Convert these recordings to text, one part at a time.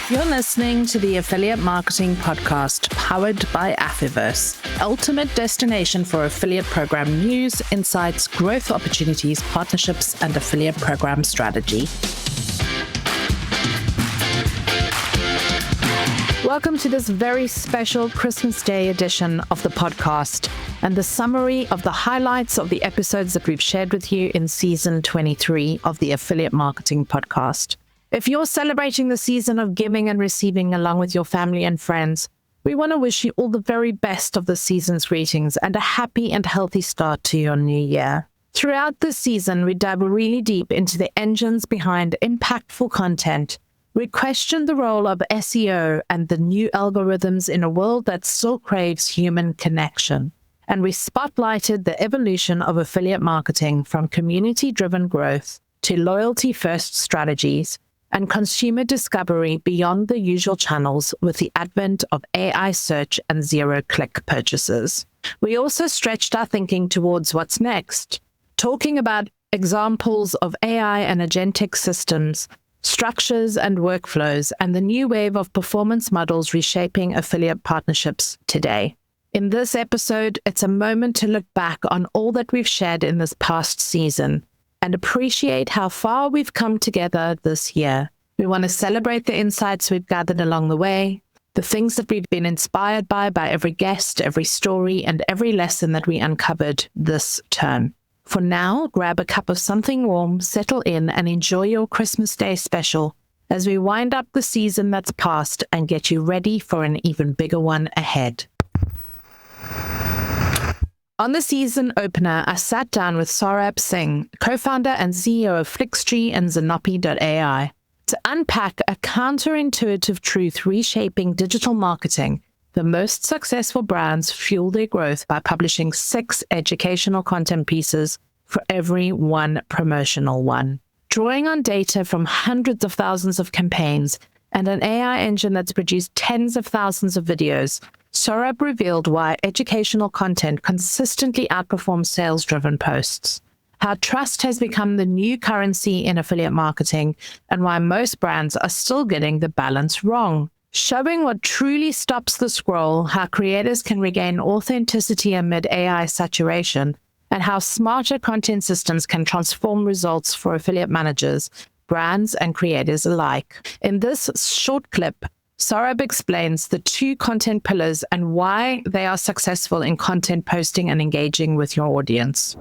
You're listening to the Affiliate Marketing Podcast, powered by Affiverse, ultimate destination for affiliate program news, insights, growth opportunities, partnerships, and affiliate program strategy. Welcome to this very special Christmas Day edition of the podcast and the summary of the highlights of the episodes that we've shared with you in season 23 of the Affiliate Marketing Podcast. If you're celebrating the season of giving and receiving along with your family and friends, we want to wish you all the very best of the season's greetings and a happy and healthy start to your new year. Throughout this season, we dive really deep into the engines behind impactful content. We question the role of SEO and the new algorithms in a world that still craves human connection. And we spotlighted the evolution of affiliate marketing from community-driven growth to loyalty-first strategies and consumer discovery beyond the usual channels with the advent of AI search and zero-click purchases. We also stretched our thinking towards what's next, talking about examples of AI and agentic systems, structures and workflows, and the new wave of performance models reshaping affiliate partnerships today. In this episode, it's a moment to look back on all that we've shared in this past season and appreciate how far we've come together this year. We want to celebrate the insights we've gathered along the way, the things that we've been inspired by every guest, every story, and every lesson that we uncovered this term. For now, grab a cup of something warm, settle in, and enjoy your Christmas Day special as we wind up the season that's passed and get you ready for an even bigger one ahead. On the season opener, I sat down with Saurabh Singh, co-founder and CEO of Flixtree and Zanopi.ai, to unpack a counterintuitive truth reshaping digital marketing. The most successful brands fuel their growth by publishing 6 educational content pieces for every one promotional one. Drawing on data from hundreds of thousands of campaigns and an AI engine that's produced tens of thousands of videos, Saurabh revealed why educational content consistently outperforms sales-driven posts, how trust has become the new currency in affiliate marketing, and why most brands are still getting the balance wrong. Showing what truly stops the scroll, how creators can regain authenticity amid AI saturation, and how smarter content systems can transform results for affiliate managers, brands, and creators alike. In this short clip, Saurabh explains the 2 content pillars and why they are successful in content posting and engaging with your audience.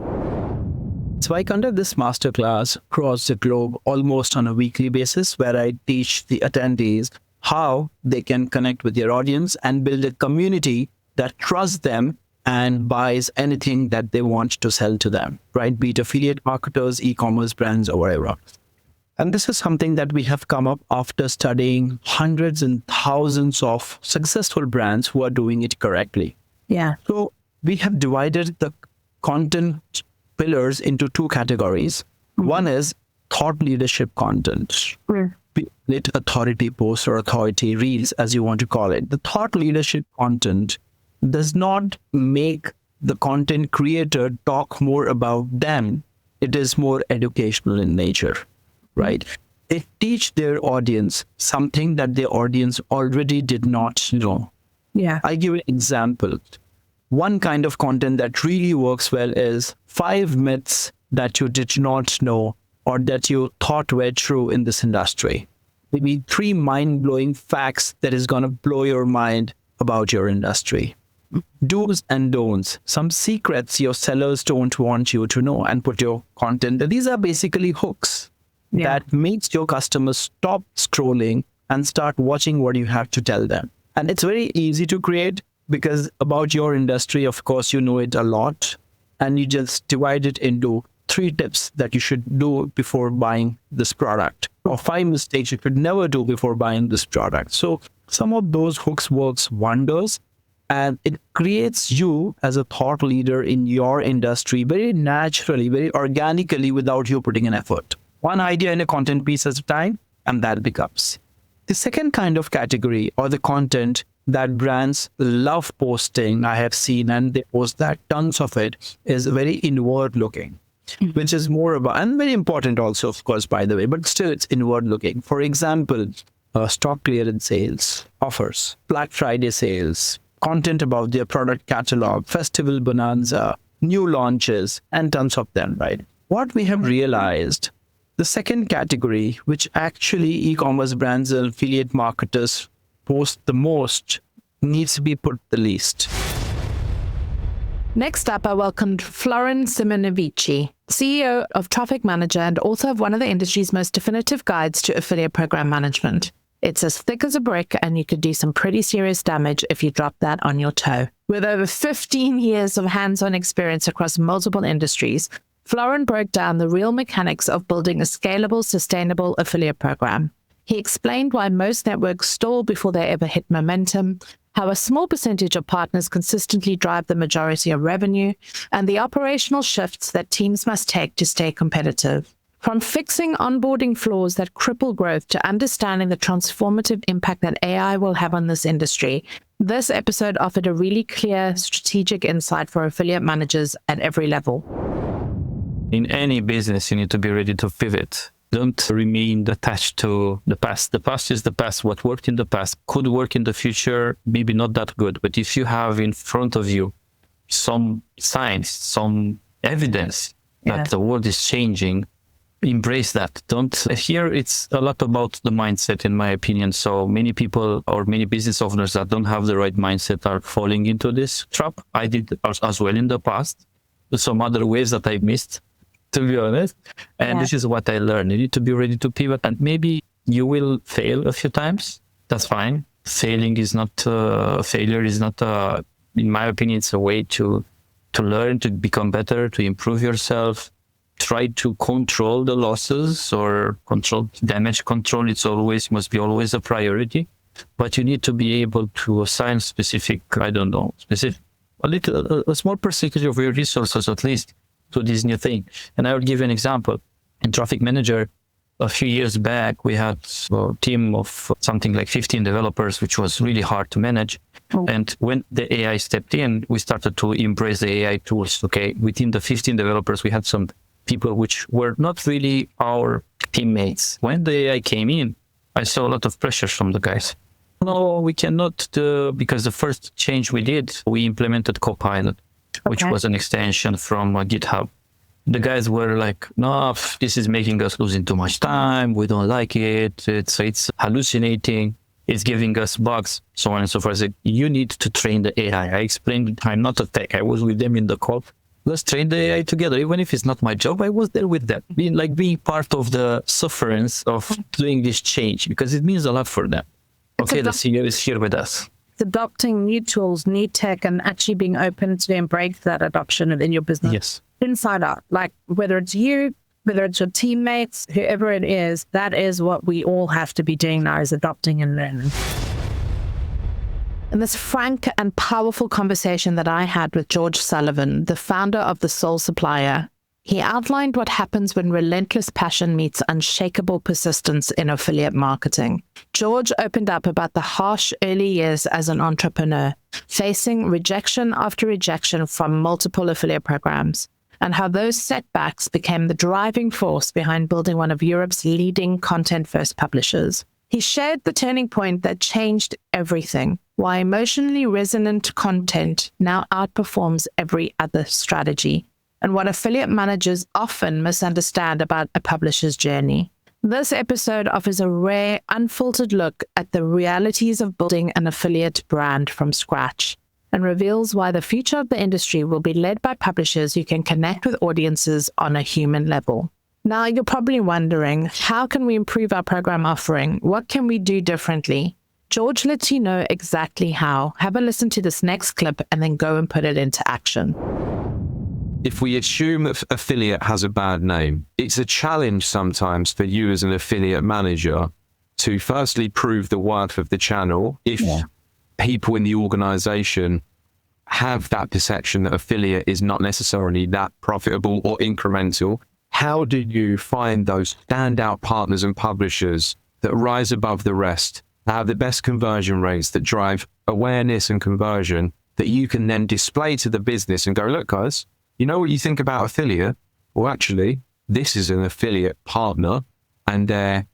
So I conduct this masterclass across the globe almost on a weekly basis where I teach the attendees how they can connect with their audience and build a community that trusts them and buys anything that they want to sell to them, right? Be it affiliate marketers, e-commerce brands, or whatever. And this is something that we have come up after studying hundreds and thousands of successful brands who are doing it correctly. Yeah. So we have divided the content pillars into 2 categories. One is thought leadership content. Be it authority posts or authority reels, as you want to call it. The thought leadership content does not make the content creator talk more about them. It is more educational in nature, right? They teach their audience something that their audience already did not know. Yeah. I give an example. One kind of content that really works well is 5 myths that you did not know or that you thought were true in this industry. Maybe 3 mind-blowing facts that is going to blow your mind about your industry. Do's and don'ts, some secrets your sellers don't want you to know, and put your content. These are basically hooks that makes your customers stop scrolling and start watching what you have to tell them. And it's very easy to create because about your industry, of course, you know it a lot, and you just divide it into 3 tips that you should do before buying this product, or 5 mistakes you should never do before buying this product. So some of those hooks works wonders, and it creates you as a thought leader in your industry very naturally, very organically, without you putting an effort. One idea in a content piece at a time, and that becomes. The second kind of category, or the content that brands love posting, I have seen, and they post that tons of it, is very inward looking. Which is more about, and very important also, of course, by the way, but still it's inward looking. For example, stock clearance sales, offers, Black Friday sales, content about their product catalog, festival bonanza, new launches, and tons of them, right? What we have realized, the second category, which actually e-commerce brands and affiliate marketers post the most, needs to be put the least. Next up, I welcomed Florin Simovici, CEO of Traffic Manager and author of one of the industry's most definitive guides to affiliate program management. It's as thick as a brick, and you could do some pretty serious damage if you drop that on your toe. With over 15 years of hands-on experience across multiple industries, Florin broke down the real mechanics of building a scalable, sustainable affiliate program. He explained why most networks stall before they ever hit momentum, how a small percentage of partners consistently drive the majority of revenue, and the operational shifts that teams must take to stay competitive. From fixing onboarding flaws that cripple growth to understanding the transformative impact that AI will have on this industry, this episode offered a really clear strategic insight for affiliate managers at every level. In any business, you need to be ready to pivot. Don't remain attached to the past. The past is the past. What worked in the past could work in the future, maybe not that good. But if you have in front of you some signs, some evidence that the world is changing, embrace that. Here it's a lot about the mindset, in my opinion. So many people or many business owners that don't have the right mindset are falling into this trap. I did as well in the past. There's some other ways that I missed, to be honest. And this is what I learned. You need to be ready to pivot, and maybe you will fail a few times. That's fine. Failure is not, in my opinion, it's a way to learn, to become better, to improve yourself. Try to control the losses or damage control. Must be always a priority, but you need to be able to assign a small percentage of your resources at least to this new thing. And I will give you an example. In Traffic Manager, a few years back, we had a team of something like 15 developers, which was really hard to manage. Oh. And when the AI stepped in, we started to embrace the AI tools. Okay, within the 15 developers, we had some people which were not really our teammates. When the AI came in, I saw a lot of pressure from the guys. No, we cannot because the first change we did, we implemented Copilot, which was an extension from GitHub. The guys were like, no, this is making us losing too much time. We don't like it. It's hallucinating. It's giving us bugs, so on and so forth. I said, you need to train the AI. I explained, I'm not a tech. I was with them in the call. Let's train the AI together. Even if it's not my job, I was there with them, being part of the sufferance of doing this change, because it means a lot for them. Okay, the CEO is here with us. It's adopting new tools, new tech, and actually being open to embrace that adoption in your business. Yes. Inside out, like whether it's you, whether it's your teammates, whoever it is, that is what we all have to be doing now, is adopting and learning. In this frank and powerful conversation that I had with George Sullivan, the founder of The Soul Supplier, he outlined what happens when relentless passion meets unshakable persistence in affiliate marketing. George opened up about the harsh early years as an entrepreneur, facing rejection after rejection from multiple affiliate programs, and how those setbacks became the driving force behind building one of Europe's leading content-first publishers. He shared the turning point that changed everything, why emotionally resonant content now outperforms every other strategy, and what affiliate managers often misunderstand about a publisher's journey. This episode offers a rare, unfiltered look at the realities of building an affiliate brand from scratch, and reveals why the future of the industry will be led by publishers who can connect with audiences on a human level. Now, you're probably wondering, how can we improve our program offering? What can we do differently? George lets you know exactly how. Have a listen to this next clip and then go and put it into action. If we assume affiliate has a bad name, it's a challenge sometimes for you as an affiliate manager to firstly prove the worth of the channel. If people in the organization have that perception that affiliate is not necessarily that profitable or incremental, how do you find those standout partners and publishers that rise above the rest, that have the best conversion rates, that drive awareness and conversion, that you can then display to the business and go, look, guys, you know what you think about affiliate? Well, actually, this is an affiliate partner, and they're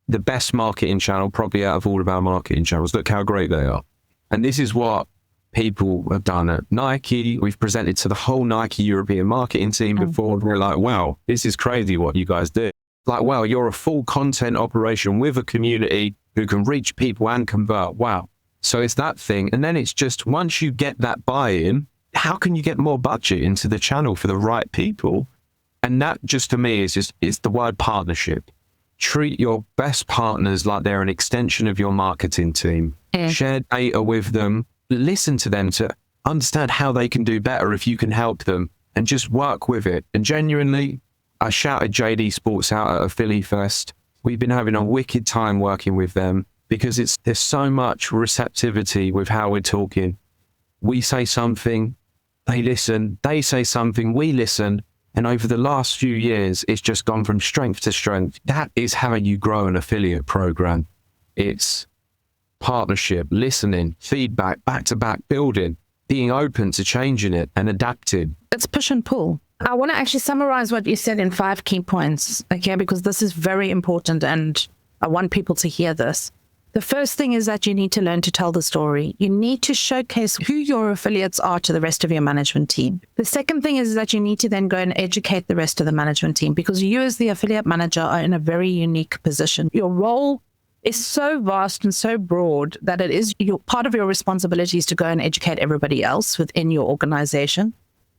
the best marketing channel probably out of all of our marketing channels. Look how great they are. And this is what people have done at Nike. We've presented to the whole Nike European marketing team before. And we're like, wow, this is crazy what you guys do. Like, wow, you're a full content operation with a community who can reach people and convert. Wow. So it's that thing. And then it's just, once you get that buy-in, how can you get more budget into the channel for the right people? And that just to me is the word partnership. Treat your best partners like they're an extension of your marketing team. Share data with them. Listen to them to understand how they can do better if you can help them, and just work with it. And genuinely, I shouted JD Sports out at a Philly Fest. We've been having a wicked time working with them because there's so much receptivity with how we're talking. We say something, they listen. They say something, we listen. And over the last few years, it's just gone from strength to strength. That is how you grow an affiliate program. It's partnership, listening, feedback, back-to-back building, being open to changing it and adapting. It's push and pull. I want to actually summarize what you said in 5 key points, okay, because this is very important and I want people to hear this. The first thing is that you need to learn to tell the story. You need to showcase who your affiliates are to the rest of your management team. The second thing is that you need to then go and educate the rest of the management team, because you as the affiliate manager are in a very unique position. Your role is so vast and so broad that it is part of your responsibilities to go and educate everybody else within your organization.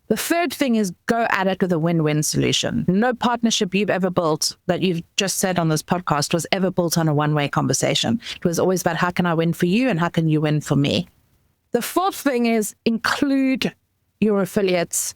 The third thing is go at it with a win-win solution. No partnership you've ever built that you've just said on this podcast was ever built on a one-way conversation. It was always about how can I win for you and how can you win for me. The fourth thing is include your affiliates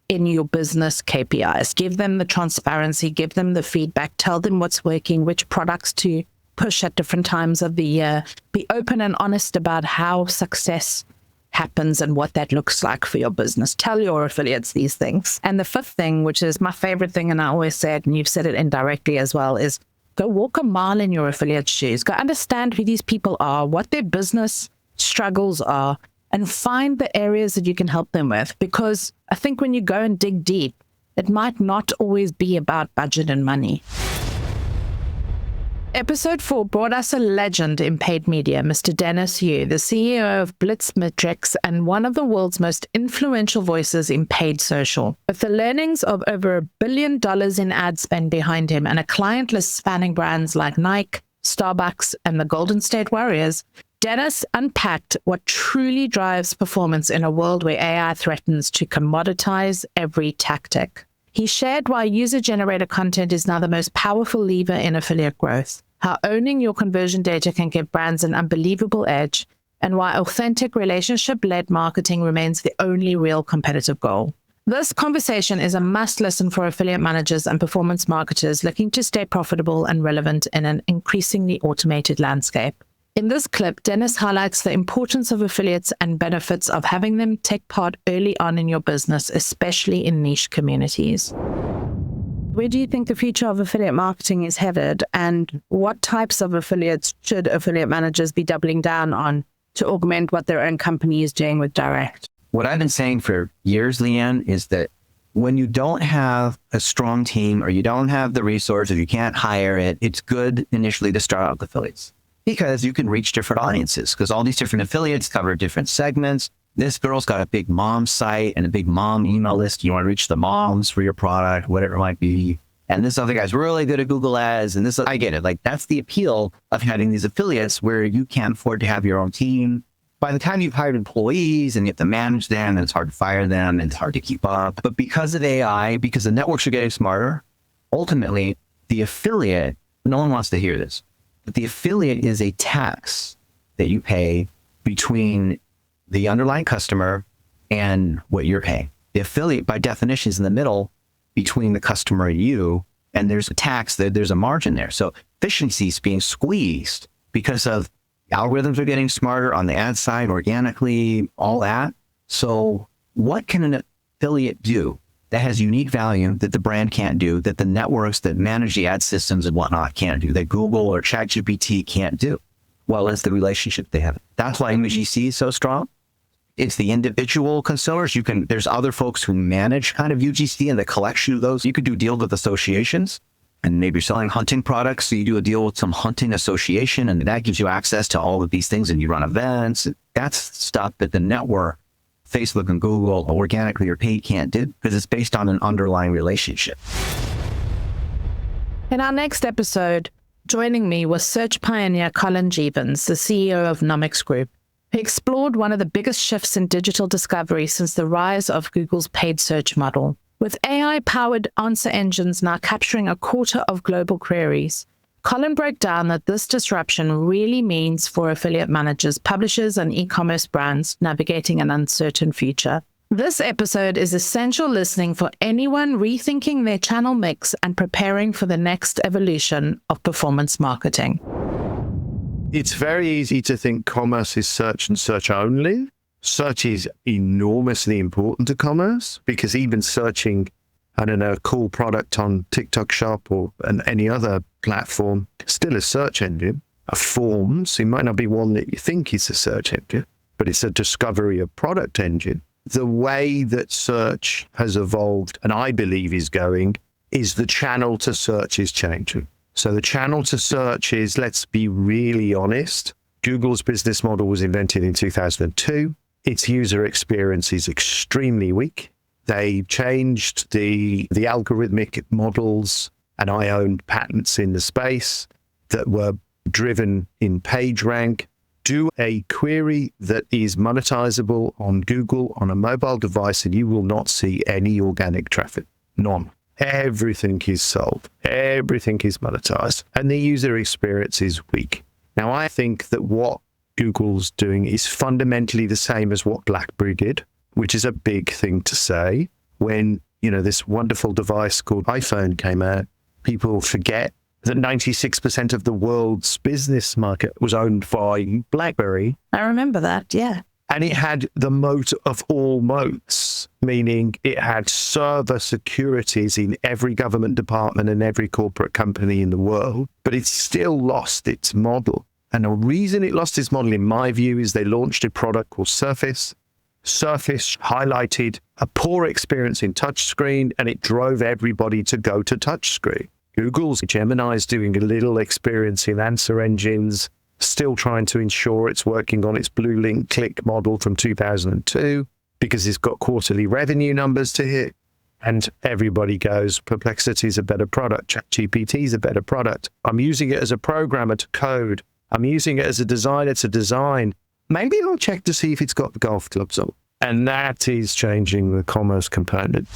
in your business KPIs. Give them the transparency, give them the feedback, tell them what's working, which products to push at different times of the year. Be open and honest about how success happens and what that looks like for your business. Tell your affiliates these things. And the fifth thing, which is my favorite thing, and I always say it, and you've said it indirectly as well, is go walk a mile in your affiliate shoes. Go understand who these people are, what their business struggles are, and find the areas that you can help them with. Because I think when you go and dig deep, it might not always be about budget and money. Episode 4 brought us a legend in paid media, Mr. Dennis Yu, the CEO of Blitz Metrics and one of the world's most influential voices in paid social. With the learnings of over $1 billion in ad spend behind him and a client list spanning brands like Nike, Starbucks, and the Golden State Warriors, Dennis unpacked what truly drives performance in a world where AI threatens to commoditize every tactic. He shared why user-generated content is now the most powerful lever in affiliate growth, how owning your conversion data can give brands an unbelievable edge, and why authentic relationship-led marketing remains the only real competitive goal. This conversation is a must-listen for affiliate managers and performance marketers looking to stay profitable and relevant in an increasingly automated landscape. In this clip, Dennis highlights the importance of affiliates and benefits of having them take part early on in your business, especially in niche communities. Where do you think the future of affiliate marketing is headed, and what types of affiliates should affiliate managers be doubling down on to augment what their own company is doing with direct? What I've been saying for years, Leanne, is that when you don't have a strong team or you don't have the resources, you can't hire it, it's good initially to start out with affiliates, because you can reach different audiences, because all these different affiliates cover different segments. This girl's got a big mom site and a big mom email list. You want to reach the moms for your product, whatever it might be. And this other guy's really good at Google ads. And this, I get it. Like, that's the appeal of having these affiliates where you can't afford to have your own team. By the time you've hired employees and you have to manage them, and it's hard to fire them, and it's hard to keep up. But because of AI, because the networks are getting smarter, ultimately the affiliate, no one wants to hear this, but the affiliate is a tax that you pay between the underlying customer and what you're paying. The affiliate, by definition, is in the middle between the customer and you, and there's a tax, there's a margin there. So efficiency is being squeezed because of algorithms are getting smarter on the ad side, organically, all that. So what can an affiliate do that has unique value that the brand can't do, that the networks that manage the ad systems and whatnot can't do, that Google or ChatGPT can't do? Well, it's the relationship they have. That's why UGC is so strong. It's the individual consumers. There's other folks who manage kind of UGC and the collection of those. You could do deals with associations, and maybe you're selling hunting products. So you do a deal with some hunting association, and that gives you access to all of these things, and you run events. That's stuff that the network, Facebook and Google, organically or paid, can't do because it's based on an underlying relationship. In our next episode, joining me was search pioneer Colin Jeavons, the CEO of Nomics Group. He explored one of the biggest shifts in digital discovery since the rise of Google's paid search model. With AI-powered answer engines now capturing a quarter of global queries, Colin broke down that this disruption really means for affiliate managers, publishers, and e-commerce brands navigating an uncertain future. This episode is essential listening for anyone rethinking their channel mix and preparing for the next evolution of performance marketing. It's very easy to think commerce is search and search only. Search is enormously important to commerce because even searching, I don't know, a cool product on TikTok Shop or any other platform, still a search engine. A forms, it might not be one that you think is a search engine, but it's a discovery of product engine. The way that search has evolved, and I believe is going, is the channel to search is changing. So the channel to search is, let's be really honest, Google's business model was invented in 2002. Its user experience is extremely weak. They changed the algorithmic models, and I owned patents in the space that were driven in PageRank. Do a query that is monetizable on Google on a mobile device, and you will not see any organic traffic. None. Everything is sold. Everything is monetized. And the user experience is weak. Now, I think that what Google's doing is fundamentally the same as what BlackBerry did, which is a big thing to say. When, this wonderful device called iPhone came out, people forget that 96% of the world's business market was owned by BlackBerry. I remember that, yeah. And it had the moat of all moats, meaning it had server securities in every government department and every corporate company in the world, but it still lost its model. And the reason it lost its model, in my view, is they launched a product called Surface. Surface highlighted a poor experience in touchscreen, and it drove everybody to go to touchscreen. Google's Gemini is doing a little experience in answer engines, still trying to ensure it's working on its blue link click model from 2002 because it's got quarterly revenue numbers to hit. And everybody goes, Perplexity is a better product. ChatGPT is a better product. I'm using it as a programmer to code. I'm using it as a designer to design. Maybe I'll check to see if it's got the golf clubs on. And that is changing the commerce component.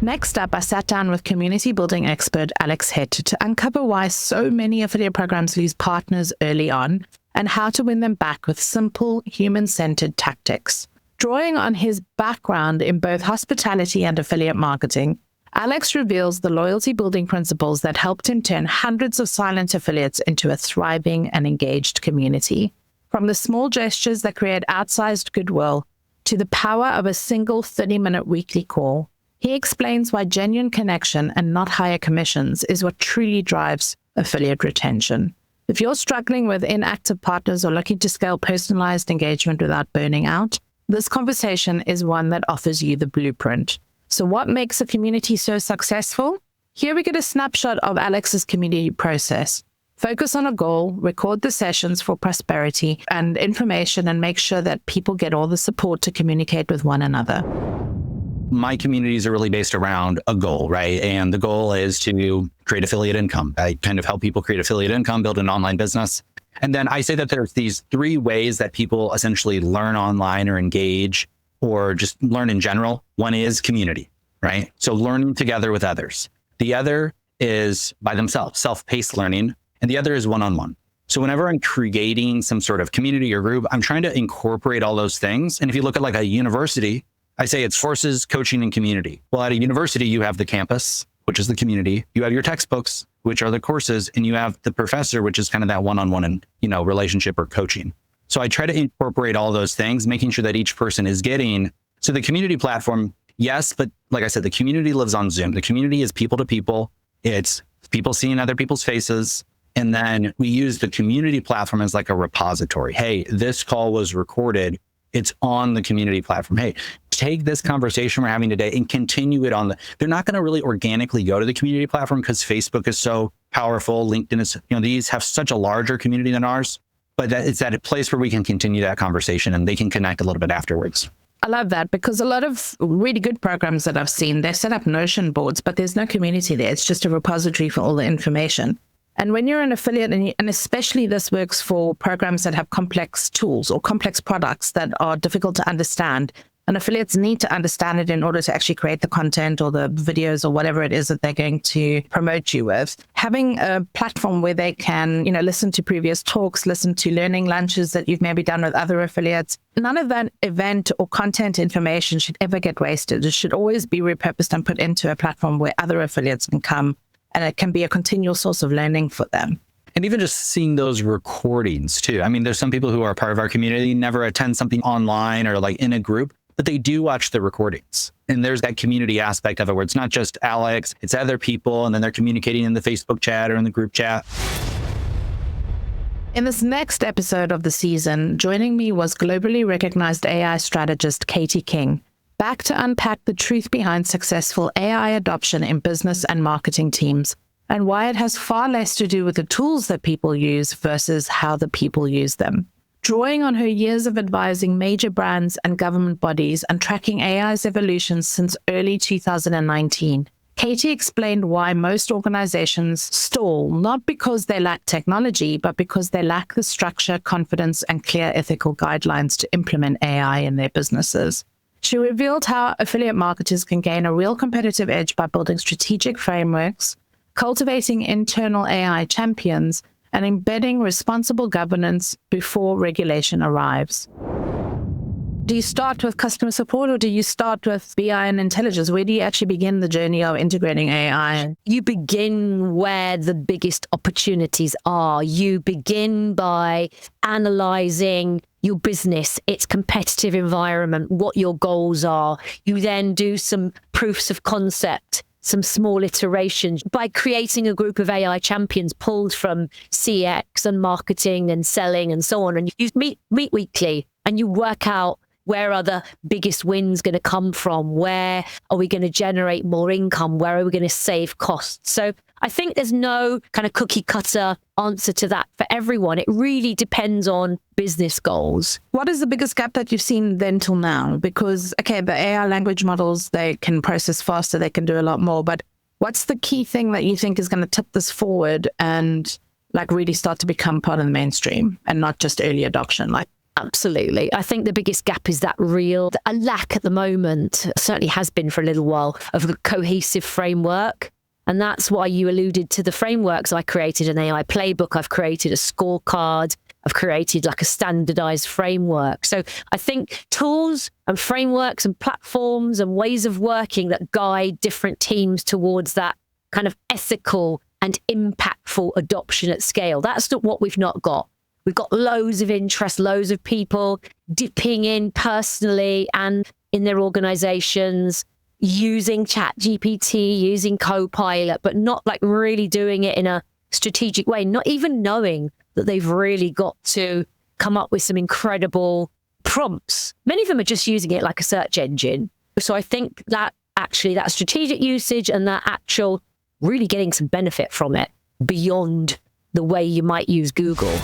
Next up, I sat down with community building expert Alex Hitt to uncover why so many affiliate programs lose partners early on and how to win them back with simple, human-centered tactics. Drawing on his background in both hospitality and affiliate marketing, Alex reveals the loyalty-building principles that helped him turn hundreds of silent affiliates into a thriving and engaged community. From the small gestures that create outsized goodwill to the power of a single 30-minute weekly call, he explains why genuine connection and not higher commissions is what truly drives affiliate retention. If you're struggling with inactive partners or looking to scale personalized engagement without burning out, this conversation is one that offers you the blueprint. So what makes a community so successful? Here we get a snapshot of Alex's community process. Focus on a goal, record the sessions for prosperity and information, and make sure that people get all the support to communicate with one another. My communities are really based around a goal, right? And the goal is to create affiliate income. I kind of help people create affiliate income, build an online business. And then I say that there's these three ways that people essentially learn online or engage or just learn in general. One is community, right? So learning together with others. The other is by themselves, self-paced learning. And the other is one-on-one. So whenever I'm creating some sort of community or group, I'm trying to incorporate all those things. And if you look at like a university, I say it's courses, coaching, and community. Well, at a university, you have the campus, which is the community. You have your textbooks, which are the courses, and you have the professor, which is kind of that one-on-one and, relationship or coaching. So I try to incorporate all those things, making sure that each person is getting. So the community platform, yes, but like I said, the community lives on Zoom. The community is people to people. It's people seeing other people's faces. And then we use the community platform as like a repository. Hey, this call was recorded. It's on the community platform. Hey, take this conversation we're having today and continue it on they're not going to really organically go to the community platform because Facebook is so powerful. LinkedIn is, these have such a larger community than ours, but it's at a place where we can continue that conversation and they can connect a little bit afterwards. I love that, because a lot of really good programs that I've seen, they set up Notion boards, but there's no community there. It's just a repository for all the information. And when you're an affiliate, and especially this works for programs that have complex tools or complex products that are difficult to understand, and affiliates need to understand it in order to actually create the content or the videos or whatever it is that they're going to promote you with. Having a platform where they can, listen to previous talks, listen to learning lunches that you've maybe done with other affiliates. None of that event or content information should ever get wasted. It should always be repurposed and put into a platform where other affiliates can come, and it can be a continual source of learning for them. And even just seeing those recordings too. I mean, there's some people who are part of our community, never attend something online or like in a group, but they do watch the recordings. And there's that community aspect of it where it's not just Alex, it's other people, and then they're communicating in the Facebook chat or in the group chat. In this next episode of the season, joining me was globally recognized AI strategist Katie King, back to unpack the truth behind successful AI adoption in business and marketing teams, and why it has far less to do with the tools that people use versus how the people use them. Drawing on her years of advising major brands and government bodies and tracking AI's evolution since early 2019, Katie explained why most organizations stall, not because they lack technology, but because they lack the structure, confidence, and clear ethical guidelines to implement AI in their businesses. She revealed how affiliate marketers can gain a real competitive edge by building strategic frameworks, cultivating internal AI champions, and embedding responsible governance before regulation arrives. Do you start with customer support, or do you start with BI and intelligence? Where do you actually begin the journey of integrating AI? You begin where the biggest opportunities are. You begin by analyzing your business, its competitive environment, what your goals are. You then do some proofs of concept, some small iterations by creating a group of AI champions pulled from CX and marketing and selling and so on. And you meet weekly and you work out, where are the biggest wins going to come from? Where are we going to generate more income? Where are we going to save costs? So I think there's no kind of cookie cutter answer to that for everyone. It really depends on business goals. What is the biggest gap that you've seen then till now? Because, okay, the AI language models, they can process faster, they can do a lot more. But what's the key thing that you think is going to tip this forward and like really start to become part of the mainstream and not just early adoption? Absolutely. I think the biggest gap is that a lack at the moment, certainly has been for a little while, of the cohesive framework. And that's why you alluded to the frameworks. I created an AI playbook. I've created a scorecard. I've created like a standardized framework. So I think tools and frameworks and platforms and ways of working that guide different teams towards that kind of ethical and impactful adoption at scale. That's what we've not got. We've got loads of interest, loads of people dipping in personally and in their organizations, using ChatGPT, using Copilot, but not like really doing it in a strategic way, not even knowing that they've really got to come up with some incredible prompts. Many of them are just using it like a search engine. So I think that actually that strategic usage and that actual really getting some benefit from it beyond the way you might use Google.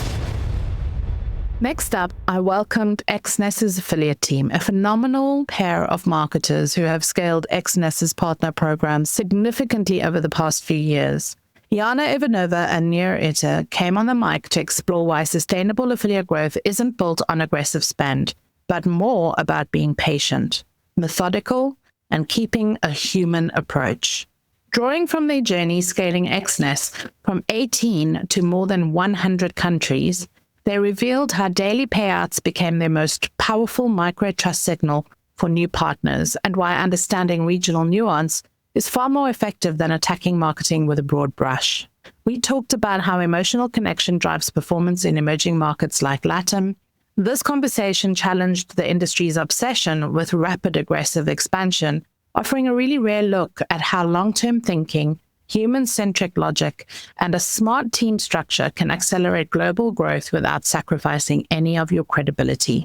Next up, I welcomed XNES's affiliate team, a phenomenal pair of marketers who have scaled XNES's partner programs significantly over the past few years. Jana Ivanova and Nir Itter came on the mic to explore why sustainable affiliate growth isn't built on aggressive spend, but more about being patient, methodical, and keeping a human approach. Drawing from their journey scaling XNES from 18 to more than 100 countries, they revealed how daily payouts became their most powerful micro-trust signal for new partners and why understanding regional nuance is far more effective than attacking marketing with a broad brush. We talked about how emotional connection drives performance in emerging markets like LATAM. This conversation challenged the industry's obsession with rapid aggressive expansion, offering a really rare look at how long-term thinking, human-centric logic, and a smart team structure can accelerate global growth without sacrificing any of your credibility.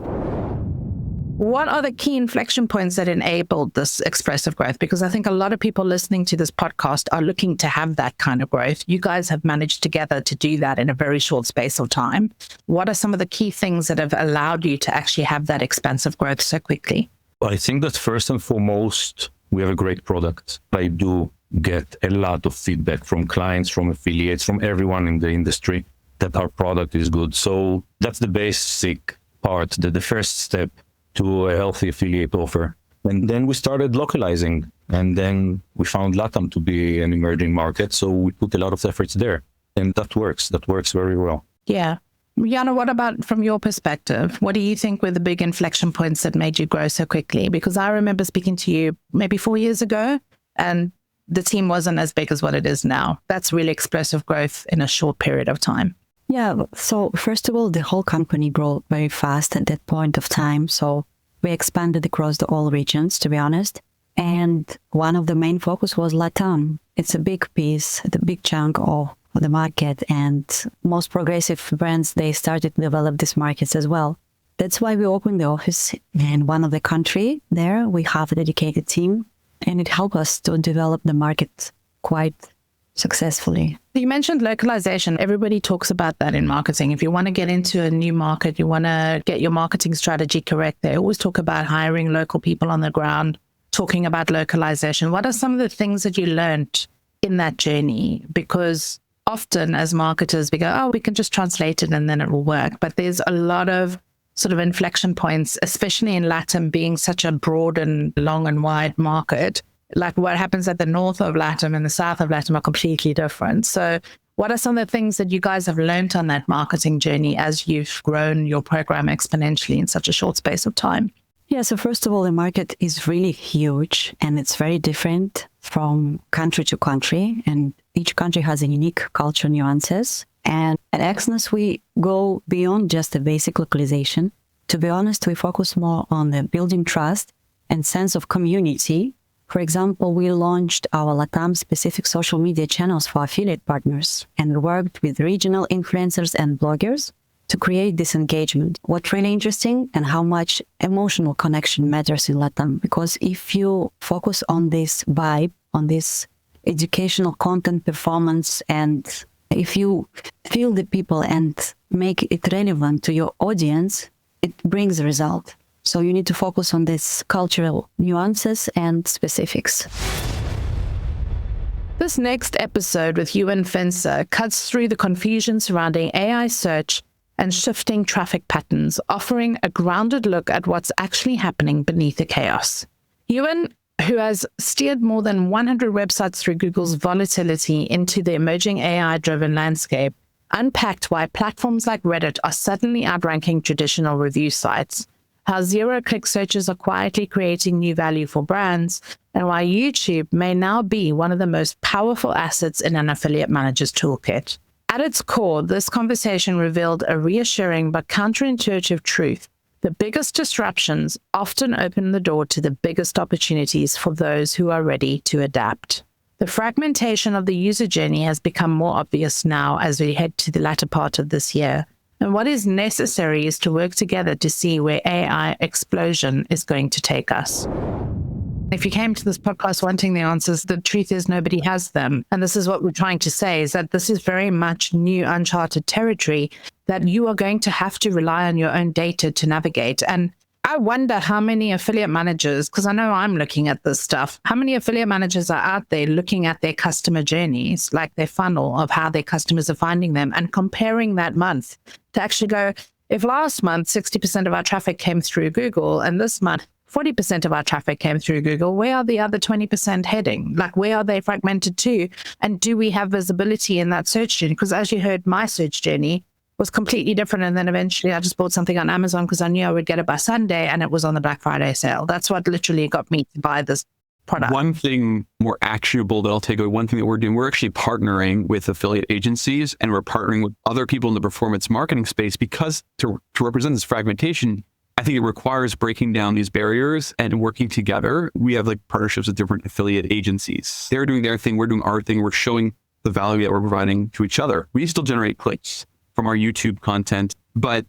What are the key inflection points that enabled this expressive growth? Because I think a lot of people listening to this podcast are looking to have that kind of growth. You guys have managed together to do that in a very short space of time. What are some of the key things that have allowed you to actually have that expansive growth so quickly? I think that first and foremost, we have a great product. I do get a lot of feedback from clients, from affiliates, from everyone in the industry that our product is good. So that's the basic part, the first step to a healthy affiliate offer. And then we started localizing, and then we found LATAM to be an emerging market. So we put a lot of efforts there, and that works very well. Yeah. Jana, what about from your perspective? What do you think were the big inflection points that made you grow so quickly? Because I remember speaking to you maybe 4 years ago, and the team wasn't as big as what it is now. That's really explosive growth in a short period of time. Yeah, so first of all, the whole company grew very fast at that point of time. So we expanded across all regions, to be honest. And one of the main focus was LATAM. It's a big piece, the big chunk of the market. And most progressive brands, they started to develop these markets as well. That's why we opened the office in one of the country there. We have a dedicated team, and it helped us to develop the market quite successfully. You mentioned localization. Everybody talks about that in marketing. If you want to get into a new market, you want to get your marketing strategy correct, they always talk about hiring local people on the ground, talking about localization. What are some of the things that you learned in that journey? Because often as marketers, we go, oh, we can just translate it and then it will work. But there's a lot of sort of inflection points, especially in LATAM being such a broad and long and wide market. Like what happens at the north of LATAM and the south of LATAM are completely different. So what are some of the things that you guys have learned on that marketing journey as you've grown your program exponentially in such a short space of time? Yeah, so first of all, the market is really huge, and it's very different from country to country, and each country has a unique culture nuances. And at Exness, we go beyond just the basic localization. To be honest, we focus more on the building trust and sense of community. For example, we launched our LATAM-specific social media channels for affiliate partners and worked with regional influencers and bloggers to create this engagement. What's really interesting and how much emotional connection matters in LATAM, because if you focus on this vibe, on this educational content performance, and if you feel the people and make it relevant to your audience, it brings a result. So you need to focus on these cultural nuances and specifics. This next episode with Ewan Finser cuts through the confusion surrounding AI search and shifting traffic patterns, offering a grounded look at what's actually happening beneath the chaos. Ewan, who has steered more than 100 websites through Google's volatility into the emerging AI-driven landscape, unpacked why platforms like Reddit are suddenly outranking traditional review sites, how zero-click searches are quietly creating new value for brands, and why YouTube may now be one of the most powerful assets in an affiliate manager's toolkit. At its core, this conversation revealed a reassuring but counterintuitive truth. The biggest disruptions often open the door to the biggest opportunities for those who are ready to adapt. The fragmentation of the user journey has become more obvious now as we head to the latter part of this year. And what is necessary is to work together to see where AI explosion is going to take us. If you came to this podcast wanting the answers, the truth is nobody has them. And this is what we're trying to say, is that this is very much new, uncharted territory that you are going to have to rely on your own data to navigate. And I wonder how many affiliate managers, because I know I'm looking at this stuff, how many affiliate managers are out there looking at their customer journeys, like their funnel of how their customers are finding them, and comparing that month to actually go, if last month 60% of our traffic came through Google and this month 40% of our traffic came through Google, where are the other 20% heading? Like, where are they fragmented to? And do we have visibility in that search journey? Because as you heard, my search journey was completely different. And then eventually I just bought something on Amazon because I knew I would get it by Sunday, and it was on the Black Friday sale. That's what literally got me to buy this product. One thing more actionable that I'll take away, one thing that we're doing, we're actually partnering with affiliate agencies, and we're partnering with other people in the performance marketing space, because to represent this fragmentation, I think it requires breaking down these barriers and working together. We have like partnerships with different affiliate agencies. They're doing their thing, we're doing our thing. We're showing the value that we're providing to each other. We still generate clicks from our YouTube content, but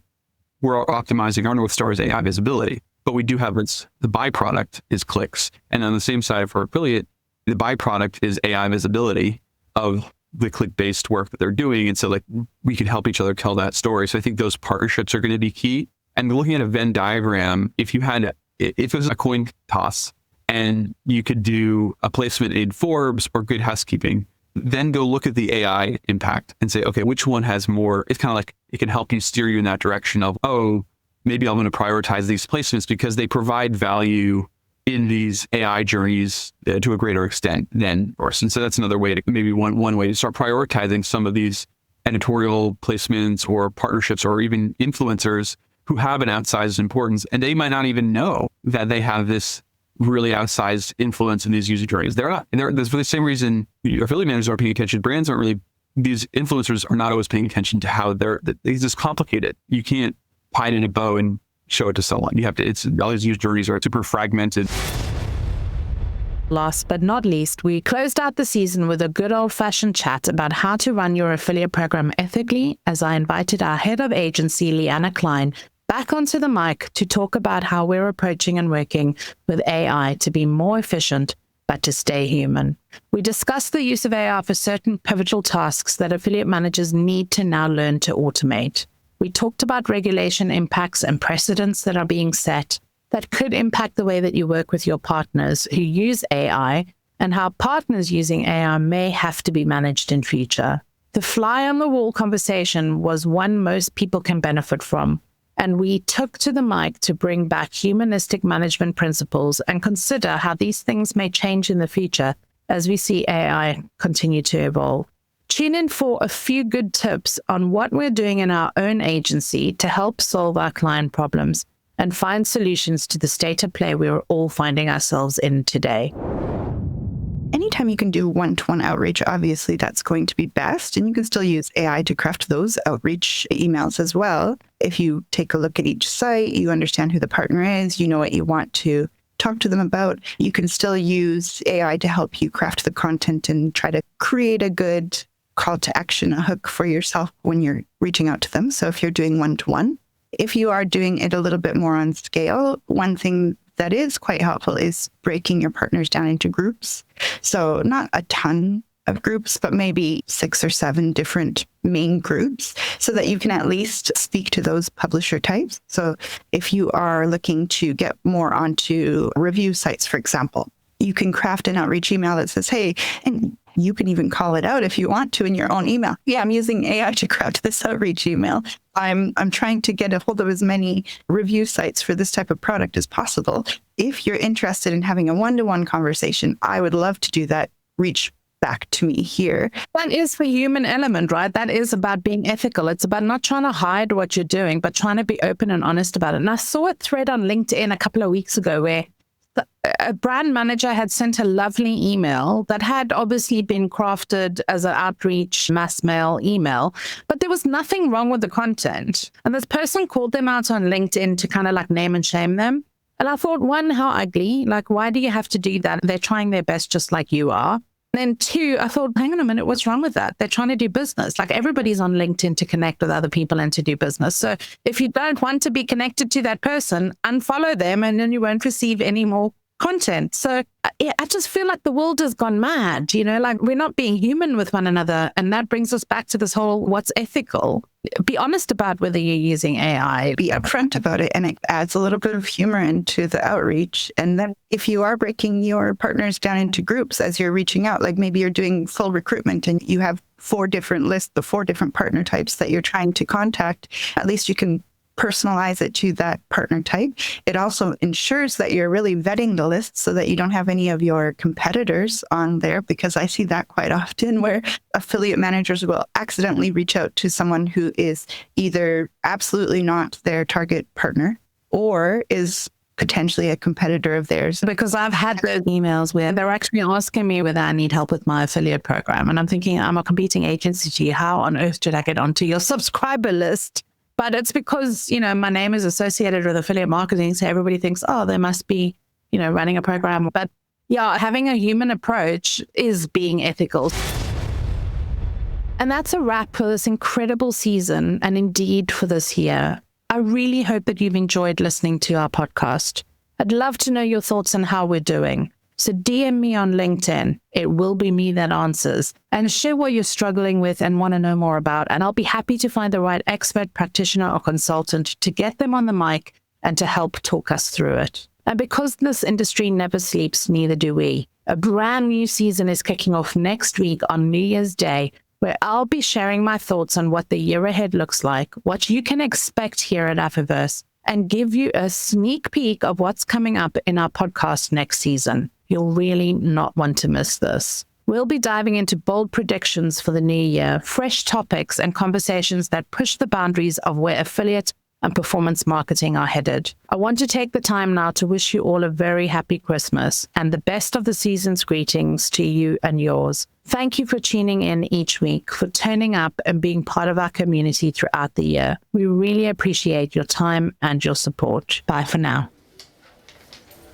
we're optimizing our North Star's AI visibility. but we do have the byproduct is clicks. And on the same side for affiliate, the byproduct is AI visibility of the click-based work that they're doing. And so like we can help each other tell that story. So I think those partnerships are going to be key. And looking at a Venn diagram, if it was a coin toss and you could do a placement in Forbes or Good Housekeeping, then go look at the AI impact and say, okay, which one has more? It's kind of like it can help you steer you in that direction of, oh, maybe I'm going to prioritize these placements because they provide value in these AI journeys to a greater extent than yours. And so that's another way to maybe one way to start prioritizing some of these editorial placements or partnerships or even influencers who have an outsized importance, and they might not even know that they have this really outsized influence in these user journeys. They're not. And there's for the same reason affiliate managers aren't paying attention. Brands aren't really, these influencers are not always paying attention to how they're just complicated. You can't tie it in a bow and show it to someone. You have to, all these user journeys are super fragmented. Last but not least, we closed out the season with a good old-fashioned chat about how to run your affiliate program ethically, as I invited our head of agency, Leanna Klein, back onto the mic to talk about how we're approaching and working with AI to be more efficient, but to stay human. We discussed the use of AI for certain pivotal tasks that affiliate managers need to now learn to automate. We talked about regulation impacts and precedents that are being set that could impact the way that you work with your partners who use AI, and how partners using AI may have to be managed in future. The fly on the wall conversation was one most people can benefit from, and we took to the mic to bring back humanistic management principles and consider how these things may change in the future as we see AI continue to evolve. Tune in for a few good tips on what we're doing in our own agency to help solve our client problems and find solutions to the state of play we're all finding ourselves in today. Anytime you can do one-to-one outreach, obviously that's going to be best. And you can still use AI to craft those outreach emails as well. If you take a look at each site, you understand who the partner is, you know what you want to talk to them about, you can still use AI to help you craft the content and try to create a good call to action, a hook for yourself when you're reaching out to them. So if you're doing one-to-one, if you are doing it a little bit more on scale, one thing that is quite helpful is breaking your partners down into groups. So not a ton of groups, but maybe 6 or 7 different main groups so that you can at least speak to those publisher types. So if you are looking to get more onto review sites, for example, you can craft an outreach email that says, hey, and you can even call it out if you want to in your own email. Yeah, I'm using AI to craft this outreach email. I'm trying to get a hold of as many review sites for this type of product as possible. If you're interested in having a one-to-one conversation, I would love to do that. Reach back to me here. That is the human element, right? That is about being ethical. It's about not trying to hide what you're doing, but trying to be open and honest about it. And I saw a thread on LinkedIn a couple of weeks ago where a brand manager had sent a lovely email that had obviously been crafted as an outreach mass mail email, but there was nothing wrong with the content. And this person called them out on LinkedIn to kind of like name and shame them. And I thought, one, how ugly. Like, why do you have to do that? They're trying their best just like you are. And then 2, I thought, hang on a minute, what's wrong with that? They're trying to do business. Like, everybody's on LinkedIn to connect with other people and to do business. So if you don't want to be connected to that person, unfollow them and then you won't receive any more content. So I just feel like the world has gone mad, like we're not being human with one another. And that brings us back to this whole what's ethical. Be honest about whether you're using AI. Be upfront about it, and it adds a little bit of humor into the outreach. And then if you are breaking your partners down into groups as you're reaching out, like maybe you're doing full recruitment and you have 4 different lists, the 4 different partner types that you're trying to contact, at least you can personalize it to that partner type. It also ensures that you're really vetting the list so that you don't have any of your competitors on there, because I see that quite often where affiliate managers will accidentally reach out to someone who is either absolutely not their target partner or is potentially a competitor of theirs. Because I've had those emails where they're actually asking me whether I need help with my affiliate program. And I'm thinking, I'm a competing agency to you. How on earth did I get onto your subscriber list? But it's because, my name is associated with affiliate marketing. So everybody thinks, oh, they must be, running a program. But yeah, having a human approach is being ethical. And that's a wrap for this incredible season and indeed for this year. I really hope that you've enjoyed listening to our podcast. I'd love to know your thoughts on how we're doing. So DM me on LinkedIn. It will be me that answers. And share what you're struggling with and want to know more about. And I'll be happy to find the right expert, practitioner, or consultant to get them on the mic and to help talk us through it. And because this industry never sleeps, neither do we. A brand new season is kicking off next week on New Year's Day, where I'll be sharing my thoughts on what the year ahead looks like, what you can expect here at Affiverse, and give you a sneak peek of what's coming up in our podcast next season. You'll really not want to miss this. We'll be diving into bold predictions for the new year, fresh topics, and conversations that push the boundaries of where affiliate and performance marketing are headed. I want to take the time now to wish you all a very happy Christmas and the best of the season's greetings to you and yours. Thank you for tuning in each week, for turning up and being part of our community throughout the year. We really appreciate your time and your support. Bye for now.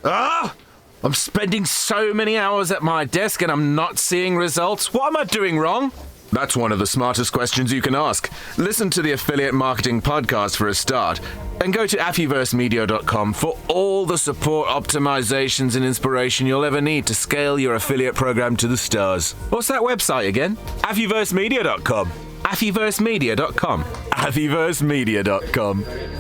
I'm spending so many hours at my desk and I'm not seeing results. What am I doing wrong? That's one of the smartest questions you can ask. Listen to the Affiliate Marketing Podcast for a start, and go to affiversemedia.com for all the support, optimizations, and inspiration you'll ever need to scale your affiliate program to the stars. What's that website again? affiversemedia.com. affiversemedia.com. affiversemedia.com.